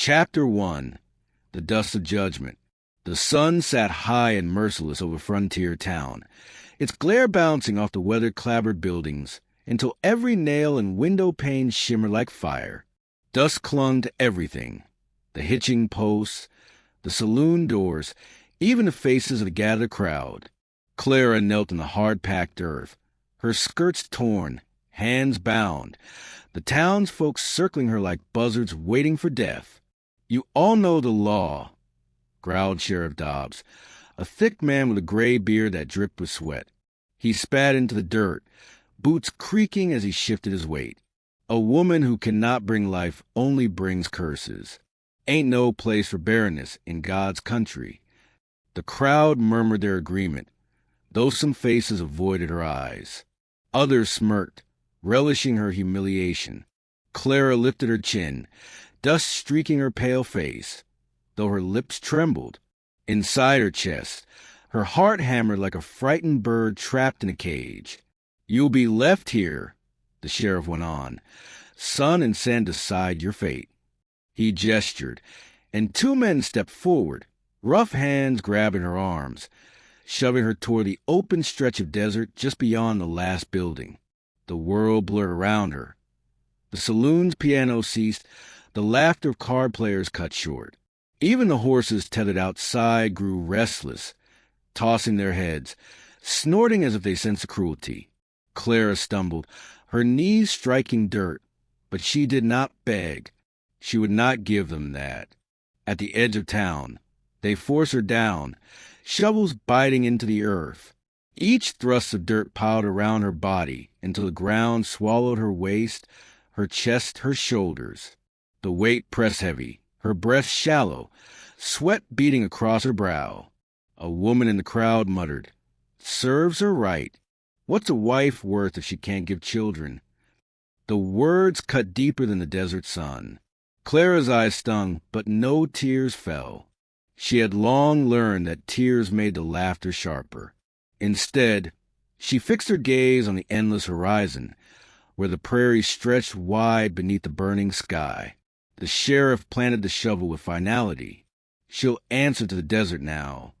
Chapter 1. The Dust of Judgment. The sun sat high and merciless over Frontier Town, its glare bouncing off the weather-clabbered buildings until every nail and window pane shimmered like fire. Dust clung to everything, the hitching posts, the saloon doors, even the faces of the gathered crowd. Clara knelt in the hard-packed earth, her skirts torn, hands bound, the townsfolk circling her like buzzards waiting for death. "You all know the law," growled Sheriff Dobbs, a thick man with a gray beard that dripped with sweat. He spat into the dirt, boots creaking as he shifted his weight. "A woman who cannot bring life only brings curses. Ain't no place for barrenness in God's country." The crowd murmured their agreement, though some faces avoided her eyes. Others smirked, relishing her humiliation. Clara lifted her chin, dust streaking her pale face, though her lips trembled. Inside her chest, her heart hammered like a frightened bird trapped in a cage. "You'll be left here," the sheriff went on. "Sun and sand decide your fate." He gestured, and two men stepped forward, rough hands grabbing her arms, shoving her toward the open stretch of desert just beyond the last building. The world blurred around her. The saloon's piano ceased, the laughter of card players cut short. Even the horses tethered outside grew restless, tossing their heads, snorting as if they sensed cruelty. Clara stumbled, her knees striking dirt, but she did not beg. She would not give them that. At the edge of town, they forced her down, shovels biting into the earth. Each thrust of dirt piled around her body until the ground swallowed her waist, her chest, her shoulders. The weight pressed heavy, her breath shallow, sweat beating across her brow. A woman in the crowd muttered, "Serves her right. What's a wife worth if she can't give children?" The words cut deeper than the desert sun. Clara's eyes stung, but no tears fell. She had long learned that tears made the laughter sharper. Instead, she fixed her gaze on the endless horizon, where the prairie stretched wide beneath the burning sky. The sheriff planted the shovel with finality. She'll answer to the desert now.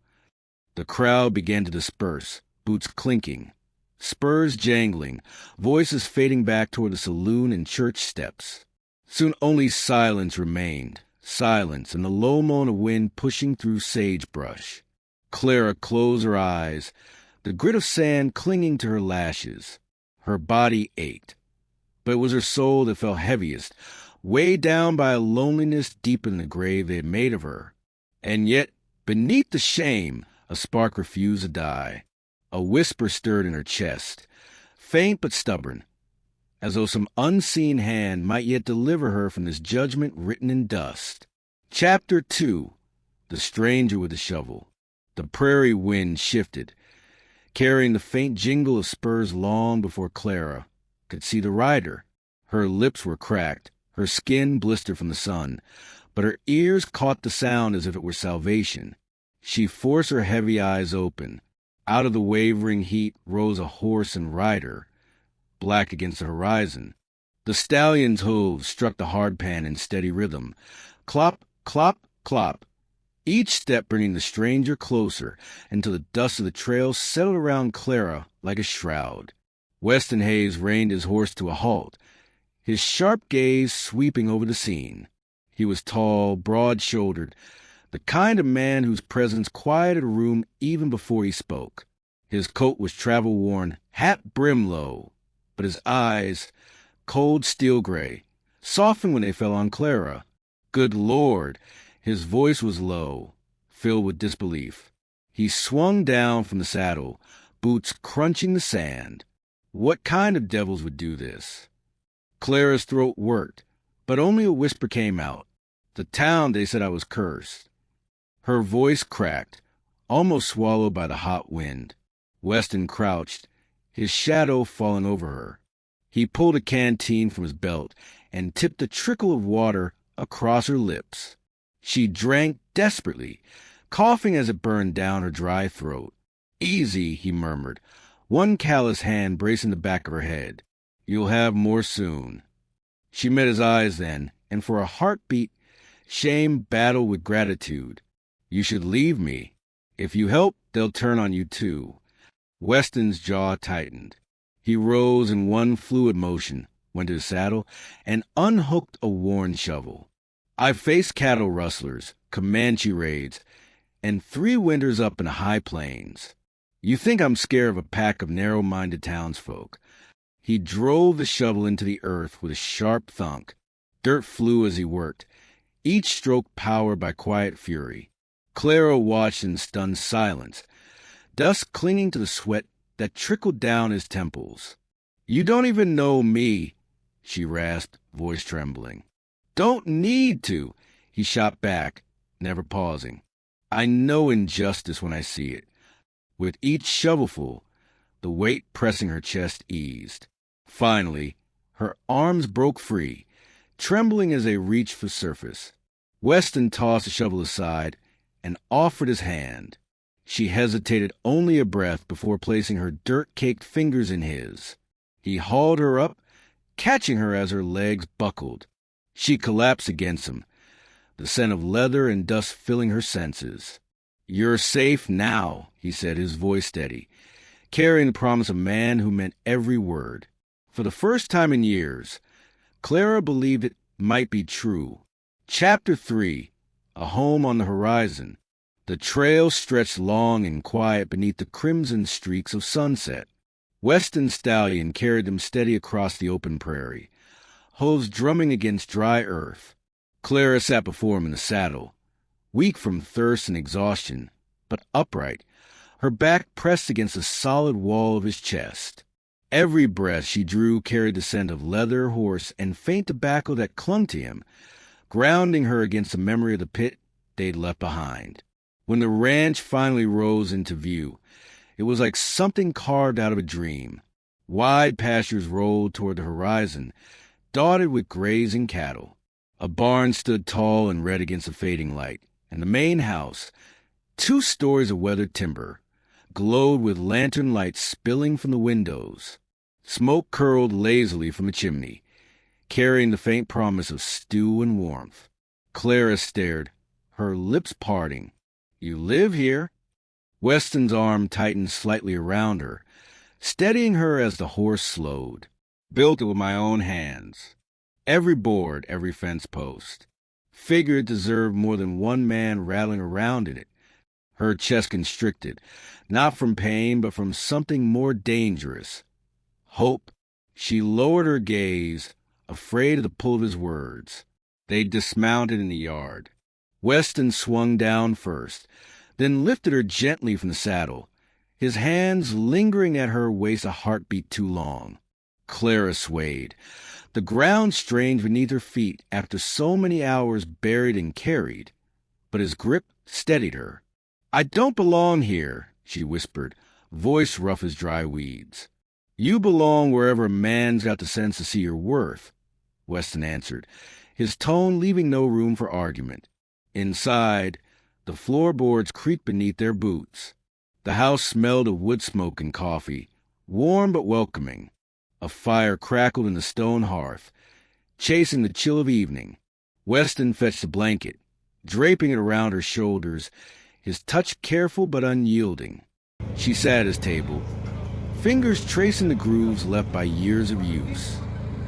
The crowd began to disperse, boots clinking, spurs jangling, voices fading back toward the saloon and church steps. Soon only silence remained, silence and the low moan of wind pushing through sagebrush. Clara closed her eyes, the grit of sand clinging to her lashes. Her body ached, but it was her soul that felt heaviest, weighed down by a loneliness deeper than the grave they had made of her. And yet, beneath the shame, a spark refused to die. A whisper stirred in her chest, faint but stubborn, as though some unseen hand might yet deliver her from this judgment written in dust. Chapter 2. The Stranger with the Shovel. The prairie wind shifted, carrying the faint jingle of spurs long before Clara could see the rider. Her lips were cracked, her skin blistered from the sun, but her ears caught the sound as if it were salvation. She forced her heavy eyes open. Out of the wavering heat rose a horse and rider, black against the horizon. The stallion's hooves struck the hardpan in steady rhythm. Clop, clop, clop. Each step bringing the stranger closer until the dust of the trail settled around Clara like a shroud. Weston Hayes reined his horse to a halt, his sharp gaze sweeping over the scene. He was tall, broad-shouldered, the kind of man whose presence quieted a room even before he spoke. His coat was travel-worn, hat brim low, but his eyes, cold steel gray, softened when they fell on Clara. Good Lord! His voice was low, filled with disbelief. He swung down from the saddle, boots crunching the sand. What kind of devils would do this? Clara's throat worked, but only a whisper came out. "The town, they said I was cursed." Her voice cracked, almost swallowed by the hot wind. Weston crouched, his shadow falling over her. He pulled a canteen from his belt and tipped a trickle of water across her lips. She drank desperately, coughing as it burned down her dry throat. "Easy," he murmured, one callous hand bracing the back of her head. "You'll have more soon." She met his eyes then, and for a heartbeat, Shame battled with gratitude. You should leave me. If you help, they'll turn on you too. Weston's jaw tightened. He rose in one fluid motion, went to his saddle, and unhooked a worn shovel. I've faced cattle rustlers, Comanche raids, and 3 winters up in the high plains. You think I'm scared of a pack of narrow-minded townsfolk. He drove the shovel into the earth with a sharp thunk. Dirt flew as he worked, each stroke powered by quiet fury. Clara watched in stunned silence, dust clinging to the sweat that trickled down his temples. You don't even know me, she rasped, voice trembling. Don't need to, he shot back, never pausing. I know injustice when I see it. With each shovelful, the weight pressing her chest eased. Finally, her arms broke free, trembling as they reached for surface. Weston tossed the shovel aside and offered his hand. She hesitated only a breath before placing her dirt-caked fingers in his. He hauled her up, catching her as her legs buckled. She collapsed against him, the scent of leather and dust filling her senses. You're safe now, he said, his voice steady, carrying the promise of a man who meant every word. For the first time in years, Clara believed it might be true. Chapter 3, A Home on the Horizon. The trail stretched long and quiet beneath the crimson streaks of sunset. Weston's stallion carried them steady across the open prairie, hooves drumming against dry earth. Clara sat before him in the saddle, weak from thirst and exhaustion, but upright, her back pressed against the solid wall of his chest. Every breath she drew carried the scent of leather, horse, and faint tobacco that clung to him, grounding her against the memory of the pit they'd left behind. When the ranch finally rose into view, it was like something carved out of a dream. Wide pastures rolled toward the horizon, dotted with grazing cattle. A barn stood tall and red against the fading light, and the main house, 2 stories of weathered timber, glowed with lantern lights spilling from the windows. Smoke curled lazily from the chimney, carrying the faint promise of stew and warmth. Clara stared, her lips parting. You live here? Weston's arm tightened slightly around her, steadying her as the horse slowed. Built it with my own hands. Every board, every fence post. Figured it deserved more than one man rattling around in it. Her chest constricted, not from pain, but from something more dangerous. Hope. She lowered her gaze, afraid of the pull of his words. They dismounted in the yard. Weston swung down first, then lifted her gently from the saddle, his hands lingering at her waist a heartbeat too long. Clara swayed. The ground strained beneath her feet after so many hours buried and carried, but his grip steadied her. I don't belong here, she whispered, voice rough as dry weeds. You belong wherever a man's got the sense to see your worth, Weston answered, his tone leaving no room for argument. Inside, the floorboards creaked beneath their boots. The house smelled of wood smoke and coffee, warm but welcoming. A fire crackled in the stone hearth, chasing the chill of evening. Weston fetched a blanket, draping it around her shoulders, his touch careful but unyielding. She sat at his table, fingers tracing the grooves left by years of use.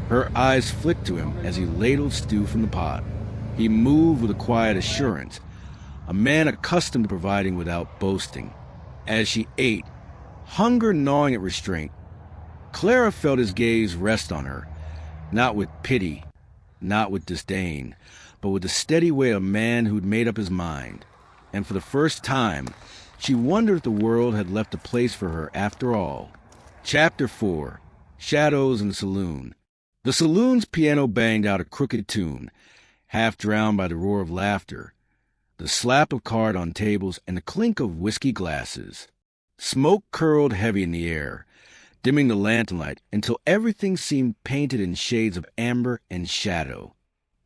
Her eyes flicked to him as he ladled stew from the pot. He moved with a quiet assurance, a man accustomed to providing without boasting. As she ate, hunger gnawing at restraint, Clara felt his gaze rest on her, not with pity, not with disdain, but with the steady way of a man who'd made up his mind. And for the first time, she wondered if the world had left a place for her after all. Chapter 4, Shadows in the Saloon. The saloon's piano banged out a crooked tune, half drowned by the roar of laughter, the slap of card on tables, and the clink of whiskey glasses. Smoke curled heavy in the air, dimming the lantern light until everything seemed painted in shades of amber and shadow.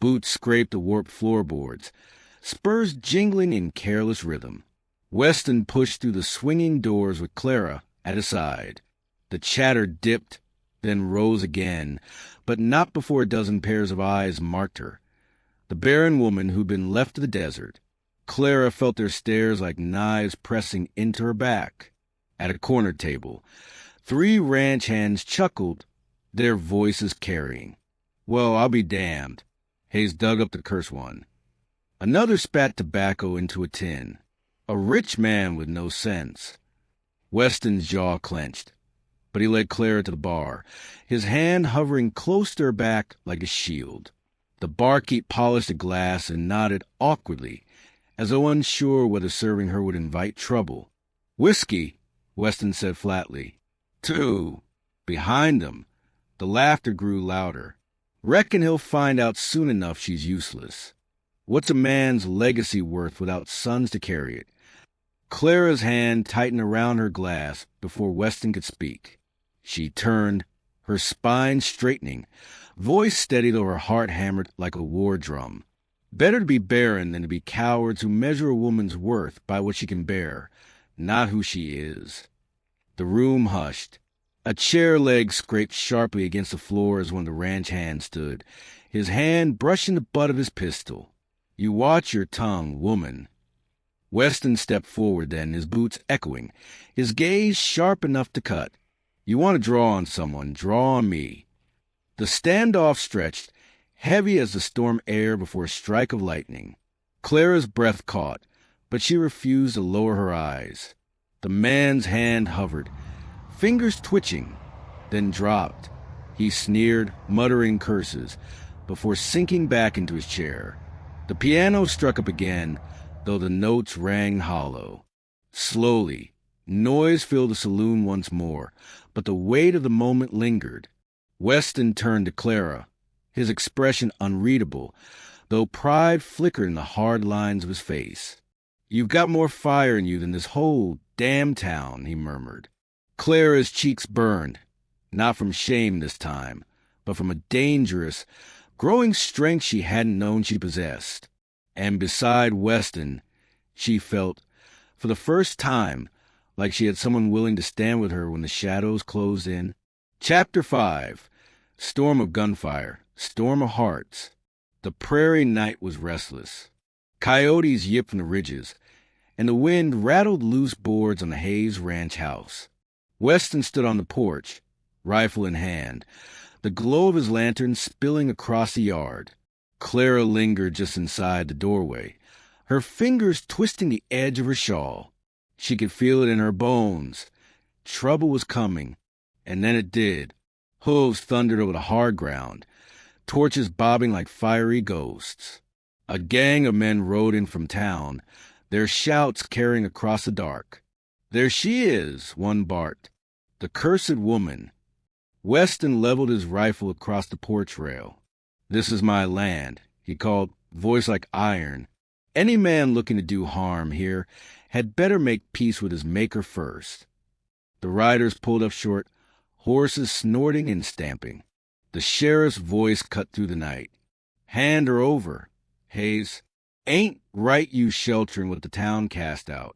Boots scraped the warped floorboards, spurs jingling in careless rhythm. Weston pushed through the swinging doors with Clara at his side. The chatter dipped, then rose again, but not before a dozen pairs of eyes marked her. The Barren woman who'd been left to the desert. Clara felt their stares like knives pressing into her back. At a corner table, 3 ranch hands chuckled, their voices carrying. "Well, I'll be damned." Hayes dug up the cursed one. Another spat tobacco into a tin. A rich man with no sense. Weston's jaw clenched, but he led Clara to the bar, his hand hovering close to her back like a shield. The barkeep polished a glass and nodded awkwardly, as though unsure whether serving her would invite trouble. "Whiskey," Weston said flatly. "2." Behind them, the laughter grew louder. "Reckon he'll find out soon enough she's useless. What's a man's legacy worth without sons to carry it?" Clara's hand tightened around her glass before Weston could speak. She turned, her spine straightening, voice steady though her heart hammered like a war drum. "Better to be barren than to be cowards who measure a woman's worth by what she can bear, not who she is." The room hushed. A chair leg scraped sharply against the floor as one of the ranch hands stood, his hand brushing the butt of his pistol. "You watch your tongue, woman." Weston stepped forward then, his boots echoing, his gaze sharp enough to cut. "You want to draw on someone, draw on me." The standoff stretched, heavy as the storm air before a strike of lightning. Clara's breath caught, but she refused to lower her eyes. The man's hand hovered, fingers twitching, then dropped. He sneered, muttering curses, before sinking back into his chair. The piano struck up again, though the notes rang hollow. Slowly, noise filled the saloon once more, but the weight of the moment lingered. Weston turned to Clara, his expression unreadable, though pride flickered in the hard lines of his face. "You've got more fire in you than this whole damn town," he murmured. Clara's cheeks burned, not from shame this time, but from a dangerous, growing strength she hadn't known she possessed. And beside Weston, she felt, for the first time, like she had someone willing to stand with her when the shadows closed in. Chapter 5. Storm of Gunfire, Storm of Hearts. The prairie night was restless. Coyotes yipped from the ridges, and the wind rattled loose boards on the Hayes ranch house. Weston stood on the porch, rifle in hand, the glow of his lantern spilling across the yard. Clara lingered just inside the doorway, her fingers twisting the edge of her shawl. She could feel it in her bones. Trouble was coming, and then it did. Hooves thundered over the hard ground, torches bobbing like fiery ghosts. A gang of men rode in from town, their shouts carrying across the dark. "There she is," one barked. "The cursed woman." Weston leveled his rifle across the porch rail. "This is my land," he called, voice like iron. Any man looking to do harm here had better make peace with his maker first. The riders pulled up short, horses snorting and stamping. The sheriff's voice cut through the night. "Hand her over, Hayes. Ain't right you sheltering what the town cast out."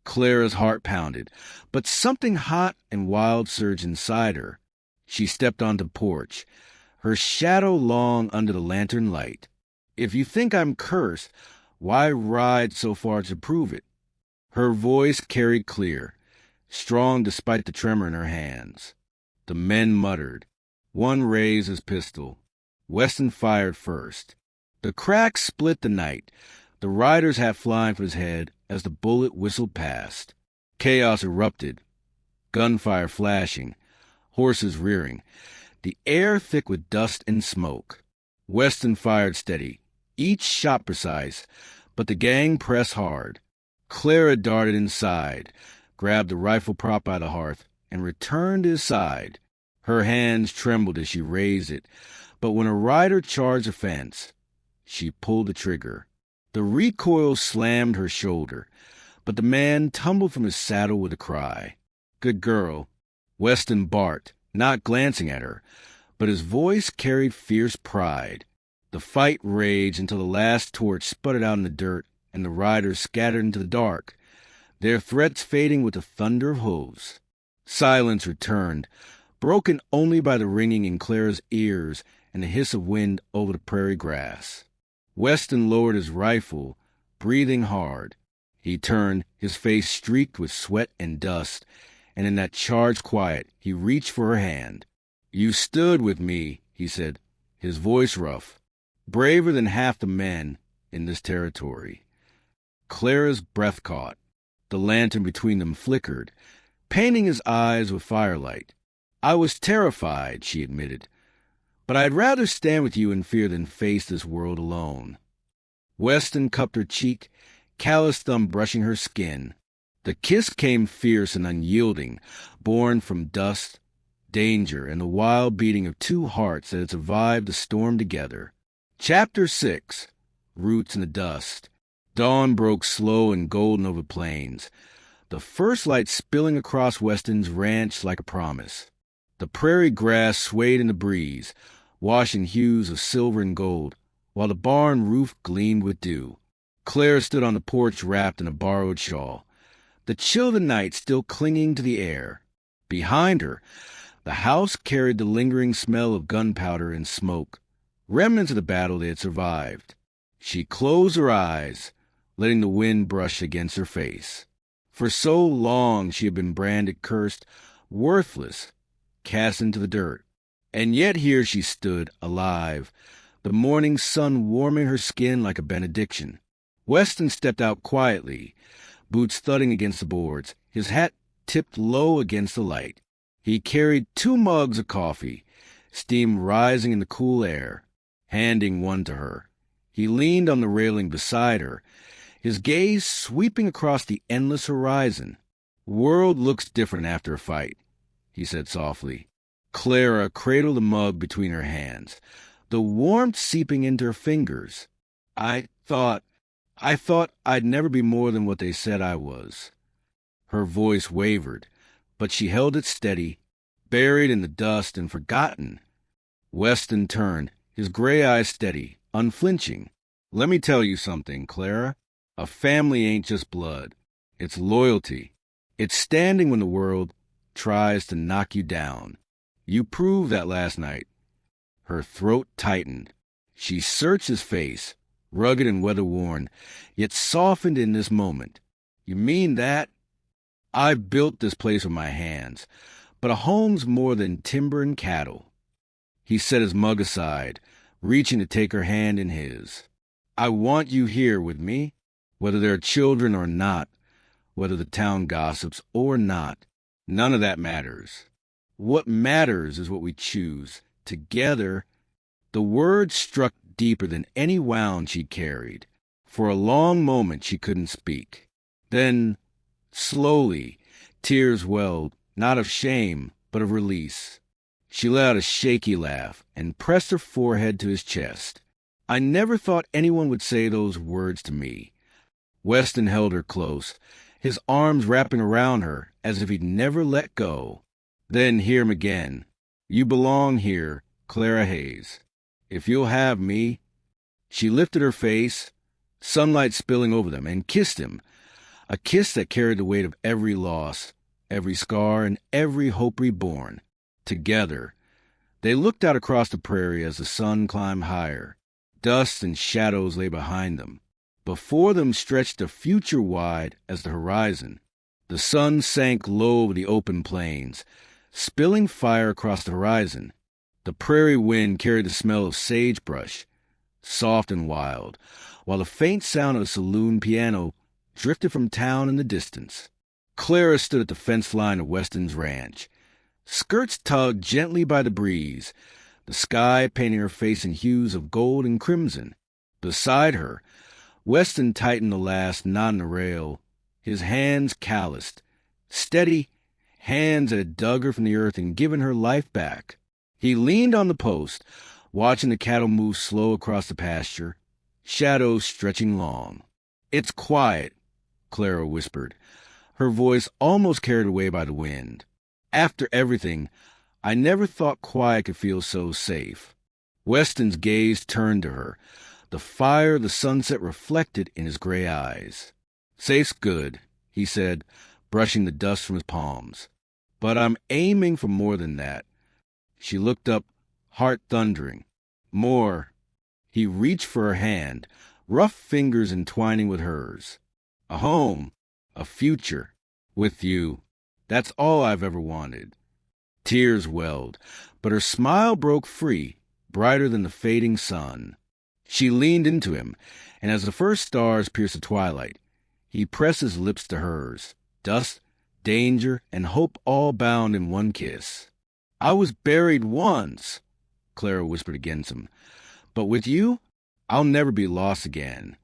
Clara's heart pounded, but something hot and wild surged inside her. She stepped onto the porch, her shadow long under the lantern light. "If you think I'm cursed, why ride so far to prove it?" Her voice carried clear, strong despite the tremor in her hands. The men muttered. One raised his pistol. Weston fired first. The crack split the night, the rider's hat flying from his head as the bullet whistled past. Chaos erupted, gunfire flashing, horses rearing, the air thick with dust and smoke. Weston fired steady, each shot precise, but the gang pressed hard. Clara darted inside, grabbed the rifle prop by the hearth, and returned to his side. Her hands trembled as she raised it, but when a rider charged the fence, she pulled the trigger. The recoil slammed her shoulder, but the man tumbled from his saddle with a cry. "Good girl." Weston barked, not glancing at her, but his voice carried fierce pride. The fight raged until the last torch sputtered out in the dirt and the riders scattered into the dark, their threats fading with the thunder of hooves. Silence returned, broken only by the ringing in Clara's ears and the hiss of wind over the prairie grass. Weston lowered his rifle, breathing hard. He turned, his face streaked with sweat and dust, and in that charged quiet, he reached for her hand. "You stood with me," he said, his voice rough, "braver than half the men in this territory." Clara's breath caught. The lantern between them flickered, painting his eyes with firelight. "I was terrified," she admitted, "but I'd rather stand with you in fear than face this world alone." Weston cupped her cheek, callous thumb brushing her skin. The kiss came fierce and unyielding, born from dust, danger, and the wild beating of two hearts that had survived the storm together. Chapter 6. Roots in the Dust. Dawn broke slow and golden over plains, the first light spilling across Weston's ranch like a promise. The prairie grass swayed in the breeze, washing hues of silver and gold, while the barn roof gleamed with dew. Clara stood on the porch wrapped in a borrowed shawl, the chill of the night still clinging to the air. Behind her, the house carried the lingering smell of gunpowder and smoke, remnants of the battle they had survived. She closed her eyes, letting the wind brush against her face. For so long she had been branded cursed, worthless, cast into the dirt. And yet here she stood, alive, the morning sun warming her skin like a benediction. Weston stepped out quietly, boots thudding against the boards, his hat tipped low against the light. He carried 2 mugs of coffee, steam rising in the cool air, handing one to her. He leaned on the railing beside her, his gaze sweeping across the endless horizon. "World looks different after a fight," he said softly. Clara cradled the mug between her hands, the warmth seeping into her fingers. I thought I'd never be more than what they said I was." Her voice wavered, but she held it steady, buried in the dust and forgotten. Weston turned, his gray eyes steady, unflinching. "Let me tell you something, Clara. A family ain't just blood. It's loyalty. It's standing when the world tries to knock you down. You proved that last night." Her throat tightened. She searched his face, rugged and weather-worn, yet softened in this moment. "You mean that? I've built this place with my hands, but a home's more than timber and cattle." He set his mug aside, reaching to take her hand in his. "I want you here with me, whether there are children or not, whether the town gossips or not. None of that matters. What matters is what we choose, together." The words struck deeper than any wound she carried. For a long moment she couldn't speak. Then, slowly, tears welled, not of shame, but of release. She let out a shaky laugh and pressed her forehead to his chest. "I never thought anyone would say those words to me." Weston held her close, his arms wrapping around her as if he'd never let go. Then hear him again. "You belong here, Clara Hayes. If you'll have me." She lifted her face, sunlight spilling over them, and kissed him, a kiss that carried the weight of every loss, every scar, and every hope reborn. Together, they looked out across the prairie as the sun climbed higher. Dust and shadows lay behind them. Before them stretched a future wide as the horizon. The sun sank low over the open plains, spilling fire across the horizon. The prairie wind carried the smell of sagebrush, soft and wild, while the faint sound of a saloon piano drifted from town in the distance. Clara stood at the fence line of Weston's ranch, skirts tugged gently by the breeze, the sky painting her face in hues of gold and crimson. Beside her, Weston tightened the last knot in the rail, his hands calloused, steady hands that had dug her from the earth and given her life back. He leaned on the post, watching the cattle move slow across the pasture, shadows stretching long. "It's quiet," Clara whispered, her voice almost carried away by the wind. "After everything, I never thought quiet could feel so safe." Weston's gaze turned to her, the fire of the sunset reflected in his gray eyes. "Safe's good," he said, brushing the dust from his palms. "But I'm aiming for more than that." She looked up, heart thundering. "More," He reached for her hand, rough fingers entwining with hers. A home, a future, with you. That's all I've ever wanted. Tears welled, but her smile broke free, brighter than the fading sun. She leaned into him, and as the first stars pierced the twilight, he pressed his lips to hers, dust, danger, and hope all bound in one kiss. I was buried once, Clara whispered against him, but with you, I'll never be lost again.